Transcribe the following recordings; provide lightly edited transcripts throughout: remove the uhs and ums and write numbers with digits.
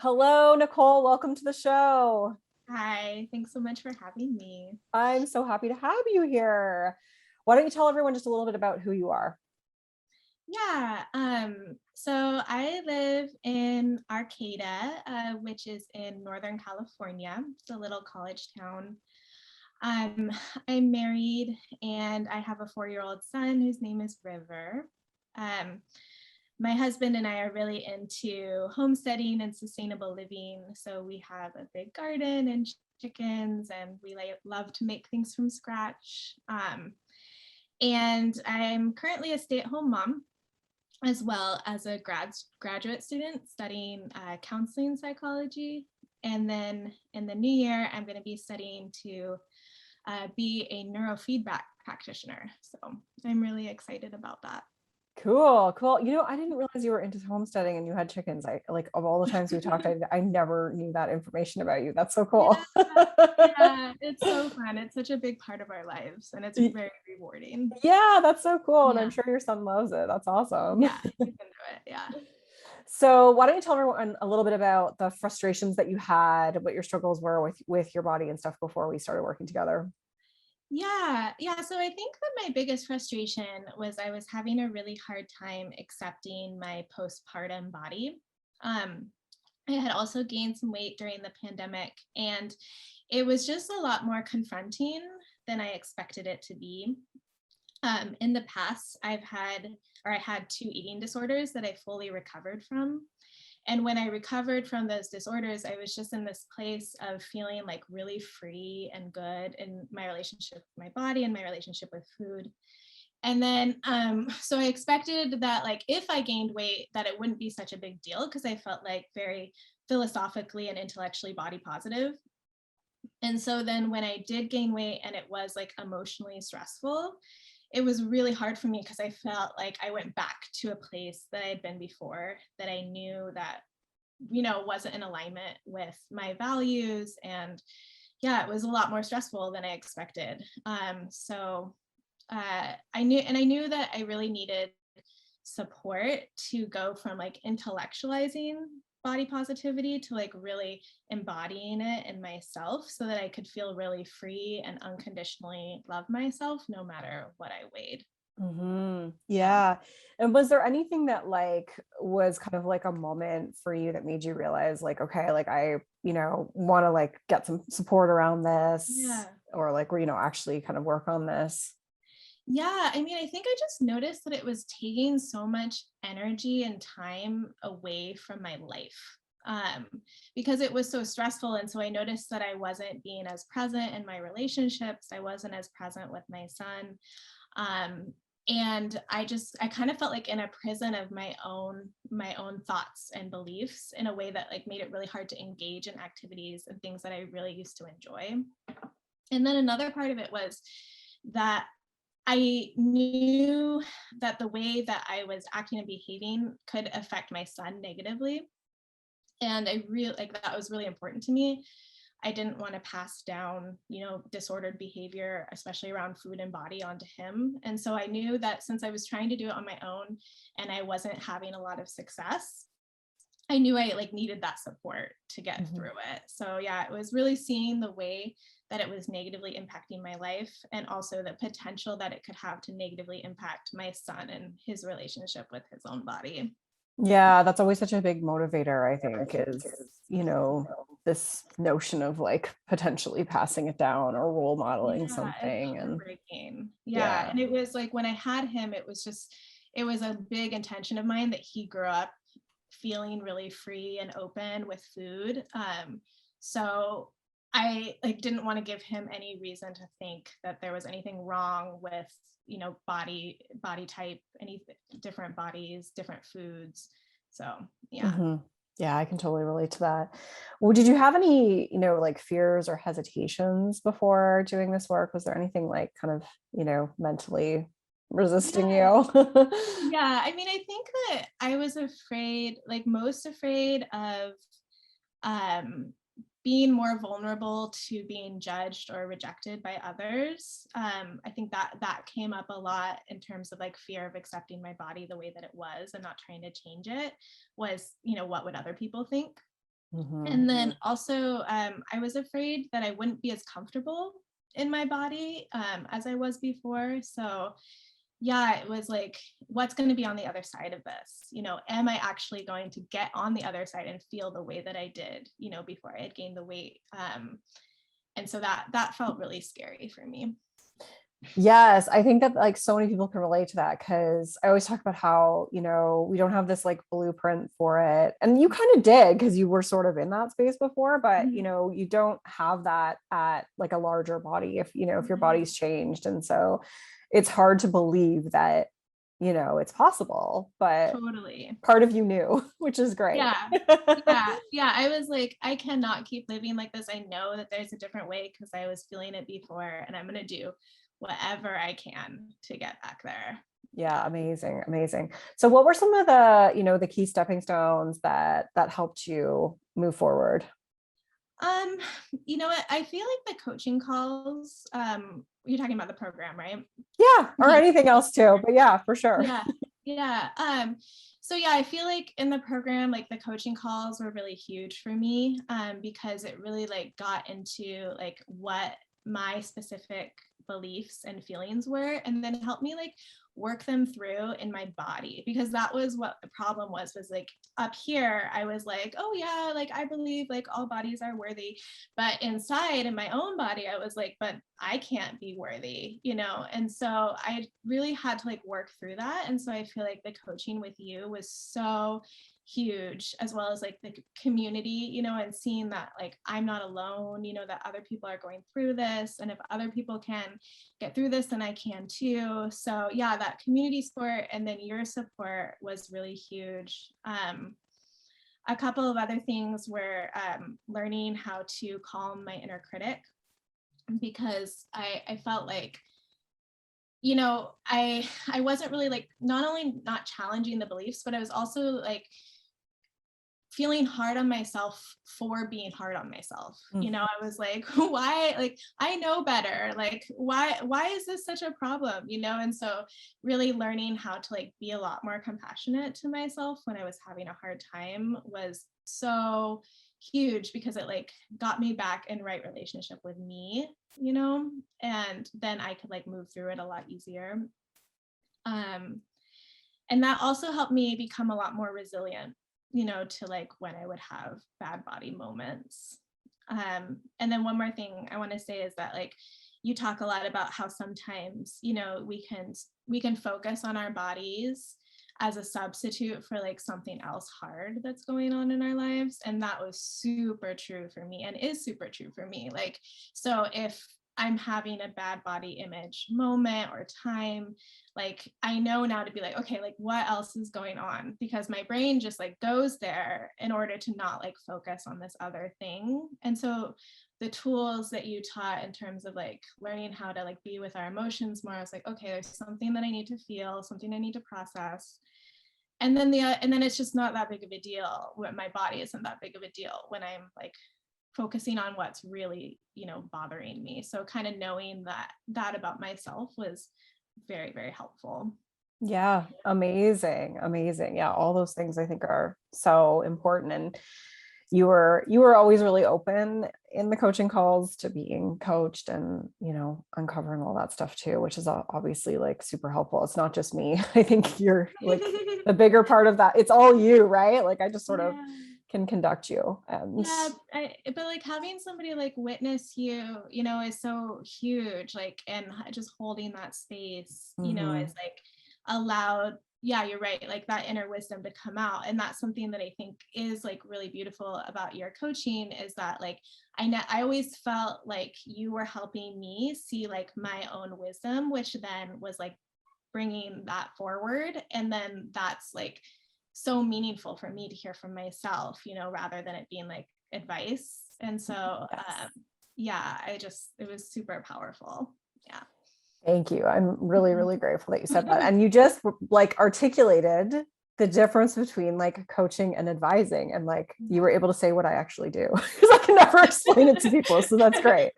Hello, Nicole. Welcome to the show. Hi, thanks so much for having me. I'm so happy to have you here. Why don't you tell everyone just a little bit about who you are? So I live in Arcata, which is in Northern California. It's a little college town. Um, I'm married and I have a 4-year-old son whose name is River. Um, my husband and I are really into homesteading and sustainable living. So we have a big garden and chickens, and we love to make things from scratch. And I'm currently a stay-at-home mom as well as a graduate student studying counseling psychology. And then in the new year, I'm going to be studying to be a neurofeedback practitioner. So I'm really excited about that. Cool, cool. I didn't realize you were into homesteading and you had chickens. I like of all the times we talked, I never knew that information about you. That's so cool. Yeah, yeah, it's so fun. It's such a big part of our lives, and it's very rewarding. Yeah, that's so cool. And I'm Yeah, sure your son loves it. That's awesome. yeah, he's into it. Yeah. So why don't you tell everyone a little bit about the frustrations that you had, what your struggles were with your body and stuff before we started working together? Yeah. So I think that my biggest frustration was I was having a really hard time accepting my postpartum body. Um, I had also gained some weight during the pandemic, and it was just a lot more confronting than I expected it to be. In the past, I had two eating disorders that I fully recovered from. And when I recovered from those disorders, I was just in this place of feeling like really free and good in my relationship with my body and my relationship with food. And then, so I expected that, like, if I gained weight, that it wouldn't be such a big deal because I felt like very philosophically and intellectually body positive. And so then when I did gain weight and it was like emotionally stressful, it was really hard for me because I felt like I went back to a place that I had been before that I knew that, wasn't in alignment with my values. And yeah, it was a lot more stressful than I expected. I knew that I really needed support to go from like intellectualizing body positivity to like really embodying it in myself so that I could feel really free and unconditionally love myself no matter what I weighed. Yeah. Yeah. And was there anything that like was kind of like a moment for you that made you realize like, okay, like want to like get some support around this Yeah. or like, actually kind of work on this? Yeah, I mean, I think I just noticed that it was taking so much energy and time away from my life um, because it was so stressful. And so I noticed that I wasn't being as present in my relationships. I wasn't as present with my son. Um, and I kind of felt like in a prison of my own thoughts and beliefs in a way that like made it really hard to engage in activities and things that I really used to enjoy. And then another part of it was that I knew that the way that I was acting and behaving could affect my son negatively. And I really like that was really important to me. I didn't want to pass down, disordered behavior, especially around food and body, onto him. And so I knew that since I was trying to do it on my own and I wasn't having a lot of success, I knew I like needed that support to get Mhm. through it. So yeah, it was really seeing the way that it was negatively impacting my life and also the potential that it could have to negatively impact my son and his relationship with his own body. Yeah, that's always such a big motivator, I think, is, this notion of like potentially passing it down or role modeling Yeah, it's something. And heartbreaking. Yeah, yeah. and it was like when I had him, it was a big intention of mine that he grew up feeling really free and open with food. So I like didn't want to give him any reason to think that there was anything wrong with, body type, any different bodies, different foods. So yeah. hmm Yeah, I can totally relate to that. Well, did you have any, like fears or hesitations before doing this work? Was there anything like kind of, mentally resisting Yeah. you? Yeah. I mean, I think that I was afraid, like most afraid of um, being more vulnerable to being judged or rejected by others. I think that that came up a lot in terms of like fear of accepting my body the way that it was and not trying to change it was, what would other people think? Mhm. And then also, I was afraid that I wouldn't be as comfortable in my body as I was before. So yeah, it was like, what's going to be on the other side of this? Am I actually going to get on the other side and feel the way that I did, before I had gained the weight? And so that felt really scary for me. Yes, I think that like so many people can relate to that because I always talk about how, we don't have this like blueprint for it. And you kind of did because you were sort of in that space before, but Mhm. you don't have that at like a larger body if your Yeah, body's changed. And so it's hard to believe that, it's possible, but totally. part of you knew, which is great. Yeah. Yeah. Yeah. I was like, I cannot keep living like this. I know that there's a different way because I was feeling it before, and I'm going to do whatever I can to get back there. Yeah, Yeah. amazing, amazing. So what were some of the key stepping stones that helped you move forward? Um, you know what? I feel like the coaching calls, you're talking about the program, right? Yeah, or The anything else too, but yeah, for sure. Yeah. Yeah. So yeah, I feel like in the program, like the coaching calls were really huge for me, because it really like got into like what my specific beliefs and feelings were, and then helped me like work them through in my body, because that was what the problem was like up here I was like, oh yeah, like I believe like all bodies are worthy, but inside in my own body I was like, but I can't be worthy. And so I really had to like work through that. And so I feel like the coaching with you was so huge, as well as like the community, and seeing that like I'm not alone, that other people are going through this. And if other people can get through this, then I can too. So yeah, that community support and then your support was really huge. A couple of other things were learning how to calm my inner critic, because I felt like, I wasn't really like, not only not challenging the beliefs, but I was also like feeling hard on myself for being hard on myself. Mm. I was like, why? Like, I know better. Like, why is this such a problem? And so really learning how to like be a lot more compassionate to myself when I was having a hard time was so huge, because it like got me back in right relationship with me, and then I could like move through it a lot easier. Um, and that also helped me become a lot more resilient, to like when I would have bad body moments. And then one more thing I want to say is that like you talk a lot about how sometimes, we can focus on our bodies as a substitute for like something else hard that's going on in our lives. And that was super true for me and is super true for me. Like, so if I'm having a bad body image moment or time, like I know now to be like, okay, like what else is going on? Because my brain just like goes there in order to not like focus on this other thing. And so the tools that you taught in terms of like learning how to like be with our emotions more, I was like, okay, there's something that I need to feel, something I need to process. And then it's just not that big of a deal when my body isn't that big of a deal when I'm like focusing on what's really, bothering me. So kind of knowing that about myself was very, very helpful. Yeah, amazing, amazing. Yeah, all those things I think are so important. And you were always really open in the coaching calls to being coached and, uncovering all that stuff too, which is obviously like super helpful. It's not just me. I think you're like the bigger part of that. It's all you, right? Like I just sort of Yeah. can conduct you. And Yeah, but like having somebody like witness you, is so huge. Like, and just holding that space, is mhm. like allowed. Yeah, you're right. Like that inner wisdom to come out, and that's something that I think is like really beautiful about your coaching is that like I always felt like you were helping me see like my own wisdom, which then was like bringing that forward, and then that's like so meaningful for me to hear from myself, rather than it being like advice. And so Yes. yeah, it was super powerful. Yeah. Thank you. I'm really, really grateful that you said that. And you just like articulated the difference between like coaching and advising. And like you were able to say what I actually do because I can never explain it to people. So that's great.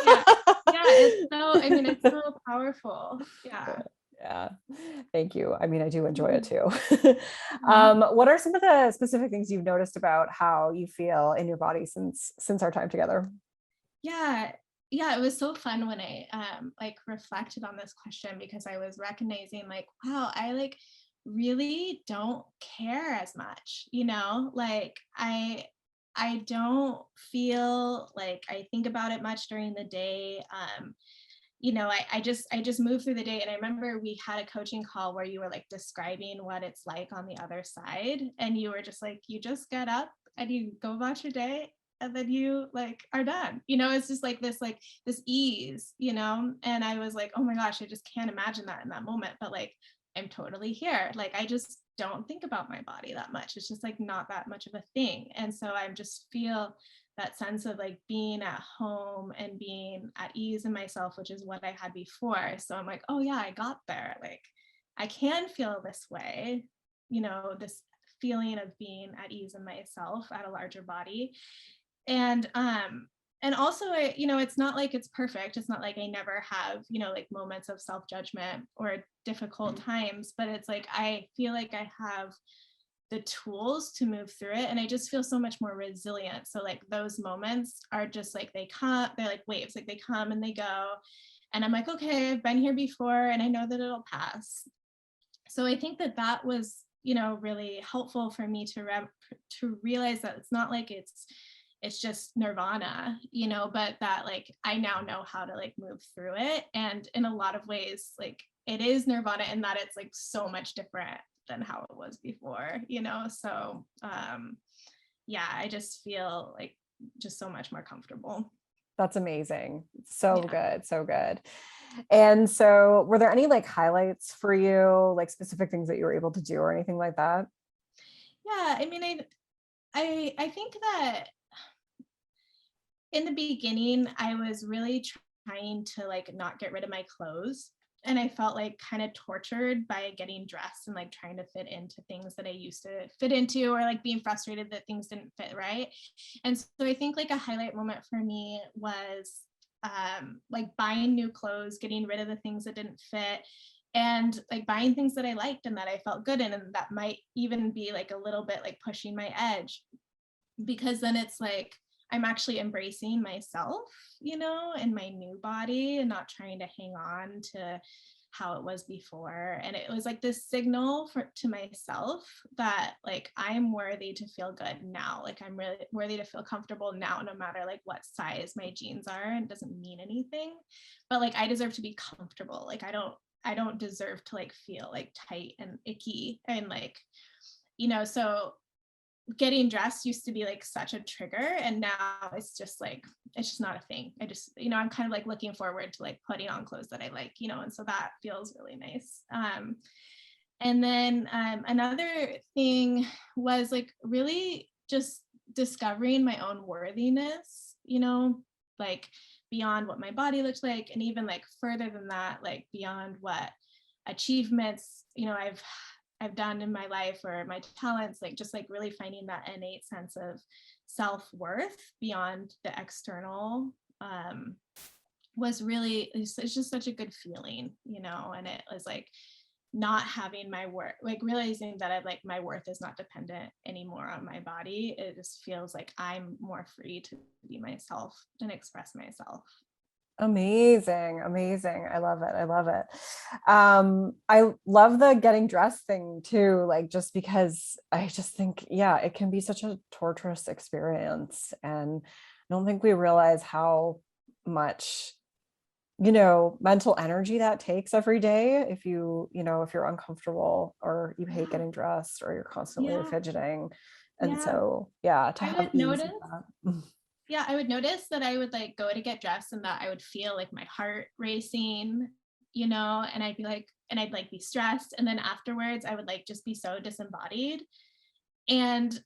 Yeah. Yeah, it's so, I mean, it's so powerful. Yeah. Yeah. Thank you. I mean, I do enjoy it Mhm. too. Mhm. What are some of the specific things you've noticed about how you feel in your body since our time together? Yeah. Yeah, it was so fun when I like reflected on this question because I was recognizing like, wow, I like really don't care as much, Like I don't feel like I think about it much during the day. I just move through the day, and I remember we had a coaching call where you were like describing what it's like on the other side, and you were just like, you just get up and you go about your day, and then you like are done. It's just like this ease, and I was like, oh my gosh, I just can't imagine that in that moment, but like I'm totally here. Like I just don't think about my body that much. It's just like not that much of a thing, and so I just feel that sense of like being at home and being at ease in myself, which is what I had before. So I'm like, oh yeah, I got there. Like I can feel this way, this feeling of being at ease in myself at a larger body. And also it's not like it's perfect. It's not like I never have, like moments of self-judgment or difficult times, but it's like I feel like I have the tools to move through it, and I just feel so much more resilient. So like those moments are just like they're like waves, like they come and they go, and I'm like, okay, I've been here before and I know that it'll pass. So I think that that was, really helpful for me to realize that it's not like it's just nirvana, but that like I now know how to like move through it, and in a lot of ways like it is nirvana in that it's like so much different than how it was before, so yeah, I just feel like just so much more comfortable. That's amazing. So Yeah. good, so good. And so were there any like highlights for you, like specific things that you were able to do or anything like that? Yeah, I mean, I think that in the beginning, I was really trying to like not get rid of my clothes. And I felt like kind of tortured by getting dressed and like trying to fit into things that I used to fit into, or like being frustrated that things didn't fit right. And so I think like a highlight moment for me was like buying new clothes, getting rid of the things that didn't fit, and like buying things that I liked and that I felt good in, and that might even be like a little bit like pushing my edge, because then it's like I'm actually embracing myself, in my new body, and not trying to hang on to how it was before. And it was like this signal to myself that like I'm worthy to feel good now. Like I'm really worthy to feel comfortable now, no matter like what size my jeans are. And it doesn't mean anything. But like I deserve to be comfortable. Like I don't deserve to like feel like tight and icky and like, so getting dressed used to be like such a trigger, and now it's just not a thing. I just, I'm kind of like looking forward to like putting on clothes that I like, and so that feels really nice. And then another thing was like really just discovering my own worthiness, like beyond what my body looks like, and even like further than that, like beyond what achievements, I've done in my life, or my talents, like just like really finding that innate sense of self-worth beyond the external, was really, it's just such a good feeling, and it was like not having my worth, like realizing that I like my worth is not dependent anymore on my body. It just feels like I'm more free to be myself and express myself. Amazing, amazing. I love it. I love it. I love the getting dressed thing too, like just because I just think, yeah, it can be such a torturous experience. And I don't think we realize how much, mental energy that takes every day if if you're uncomfortable or you hate Yeah. getting dressed or you're constantly Yeah. fidgeting. And Yeah. so, yeah, to I have would ease with notice that. Yeah, I would notice that I would like go to get dressed and that I would feel like my heart racing, and I'd like be stressed. And then afterwards, I would like just be so disembodied. And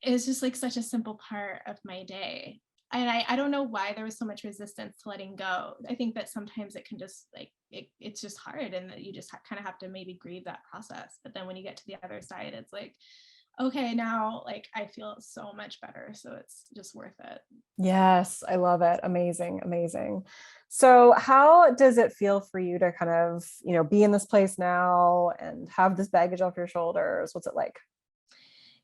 it's just like such a simple part of my day. And I don't know why there was so much resistance to letting go. I think that sometimes it can just like, it's just hard, and that you just kind of have to maybe grieve that process. But then when you get to the other side, it's like, okay, now like I feel so much better. So it's just worth it. Yes, I love it. Amazing, amazing. So how does it feel for you to kind of, be in this place now and have this baggage off your shoulders? What's it like?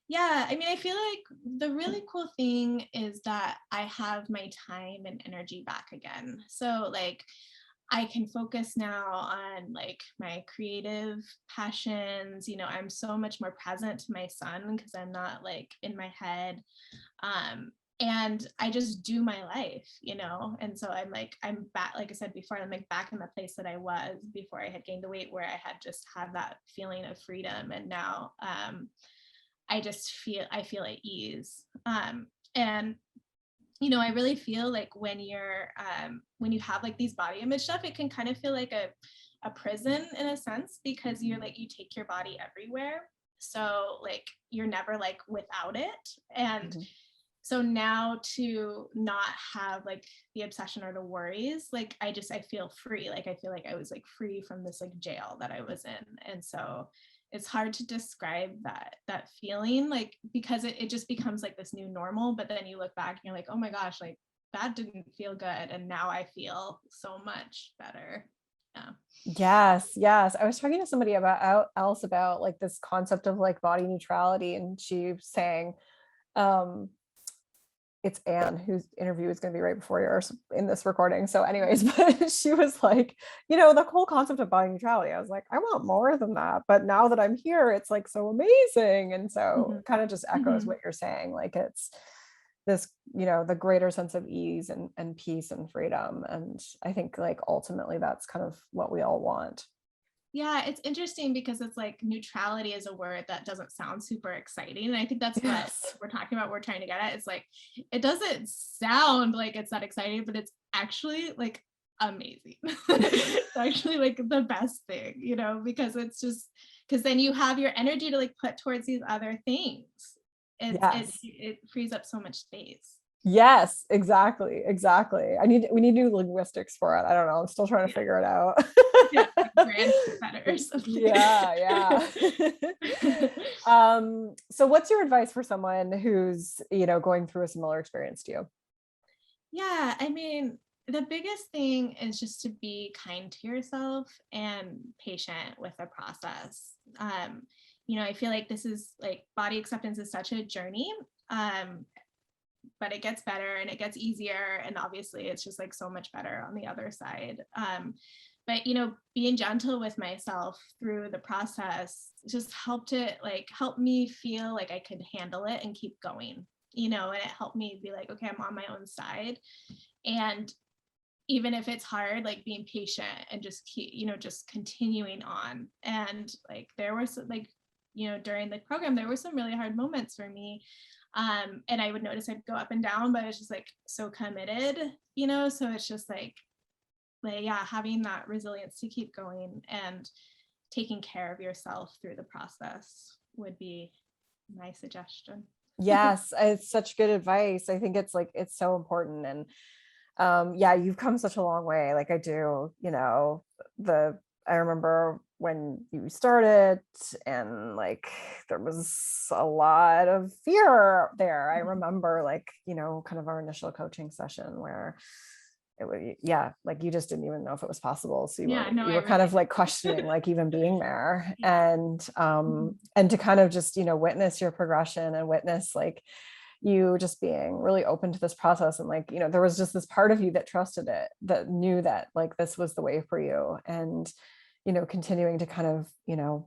Yeah, I mean, I feel like the really cool thing is that I have my time and energy back again. So like I can focus now on like my creative passions. I'm so much more present to my son because I'm not like in my head. And I just do my life. And so I'm back, like I said before, I'm like back in the place that I was before I had gained the weight, where I had just had that feeling of freedom. And now I feel at ease. And I really feel like when you have like these body image stuff, it can kind of feel like a prison in a sense, because you take your body everywhere. So like you're never like without it. And Mhm. so now to not have like the obsession or the worries, like I feel free. Like I feel like I was like free from this like jail that I was in. And so it's hard to describe that feeling, like because it just becomes like this new normal. But then you look back and you're like, oh my gosh, like that didn't feel good, and now I feel so much better. Yeah. Yes, yes. I was talking to somebody else about like this concept of like body neutrality, and she was saying, um, it's Anne whose interview is going to be right before yours in this recording. So, anyways, but she was like, the whole concept of body neutrality. I was like, I want more than that. But now that I'm here, it's like so amazing. And so Mm-hmm. it kind of just echoes Mm-hmm. what you're saying. Like it's this, the greater sense of ease and peace and freedom. And I think like ultimately that's kind of what we all want. Yeah, it's interesting because it's like neutrality is a word that doesn't sound super exciting. And I think that's what Yes. we're talking about, we're trying to get at. It's like, it doesn't sound like it's that exciting, but it's actually like amazing. It's actually like the best thing, because it's just, because then you have your energy to like put towards these other things. Yes. It frees up so much space. Yes, exactly. Exactly. We need new linguistics for it. I don't know. I'm still trying to Yeah. figure it out. Yeah. Like grand better or something. Yeah, yeah. So what's your advice for someone who's, going through a similar experience to you? Yeah, I mean, the biggest thing is just to be kind to yourself and patient with the process. I feel like this is like body acceptance is such a journey, um, but it gets better and it gets easier. And obviously, it's just like so much better on the other side. But being gentle with myself through the process just help me feel like I could handle it and keep going. And it helped me be like, okay, I'm on my own side. And even if it's hard, like being patient and just keep, just continuing on. And like there was like, during the program, there were some really hard moments for me. And I would notice I'd go up and down, but it's just like so committed, so it's just like yeah, having that resilience to keep going and taking care of yourself through the process would be my suggestion. Yes, it's such good advice. I think it's like it's so important. And yeah, you've come such a long way. Like I do, the I remember when you started, and like there was a lot of fear there. I remember like, kind of our initial coaching session where it was, yeah, like you just didn't even know if it was possible. So Yeah, no, you I were kind really of like questioning like even being there. yeah. And to kind of just, witness your progression and witness like you just being really open to this process. And like, there was just this part of you that trusted it, that knew that like this was the way for you. And continuing to kind of,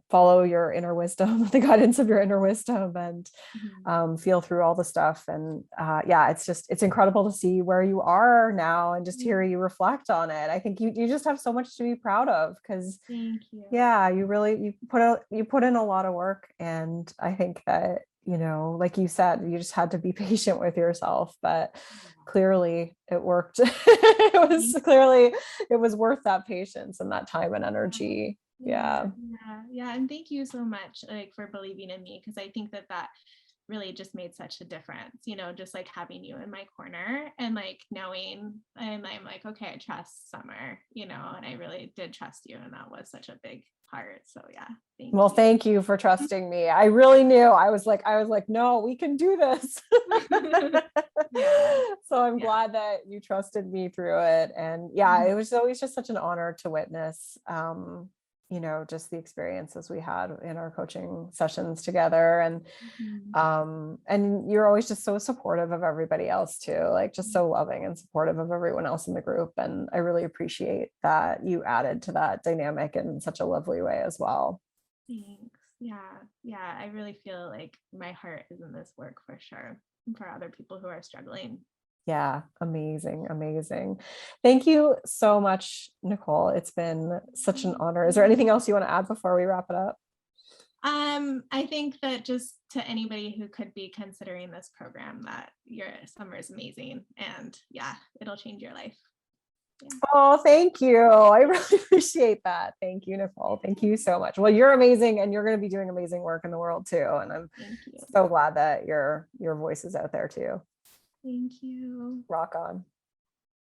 follow your inner wisdom, the guidance of your inner wisdom, and Mhm. feel through all the stuff. And yeah, it's incredible to see where you are now and just hear you reflect on it. I think you just have so much to be proud of, because Thank you. yeah, you put in a lot of work. And I think that, like you said, you just had to be patient with yourself, but clearly it worked. It was worth that patience and that time and energy. Yeah, Yeah. yeah, yeah. And thank you so much, like, for believing in me, because I think that really just made such a difference, just like having you in my corner and like knowing, and I'm like, okay, I trust Summer, and I really did trust you. And that was such a big part. So yeah, thank Well, you. thank you for trusting me. I really knew. I was like, no, we can do this. Yeah. So I'm Yeah. glad that you trusted me through it. And yeah, it was always just such an honor to witness, just the experiences we had in our coaching sessions together. And you're always just so supportive of everybody else too, like just so loving and supportive of everyone else in the group. And I really appreciate that you added to that dynamic in such a lovely way as well. Thanks. Yeah. Yeah. I really feel like my heart is in this work for sure, and for other people who are struggling. Yeah, amazing, amazing. Thank you so much, Nicole. It's been such an honor. Is there anything else you want to add before we wrap it up? I think that just to anybody who could be considering this program, that your summer is amazing, and yeah, it'll change your life. Yeah. Oh, thank you. I really appreciate that. Thank you, Nicole. Thank you so much. Well, you're amazing, and you're going to be doing amazing work in the world too. And I'm Thank you. so glad that your voice is out there too. Thank you. Rock on.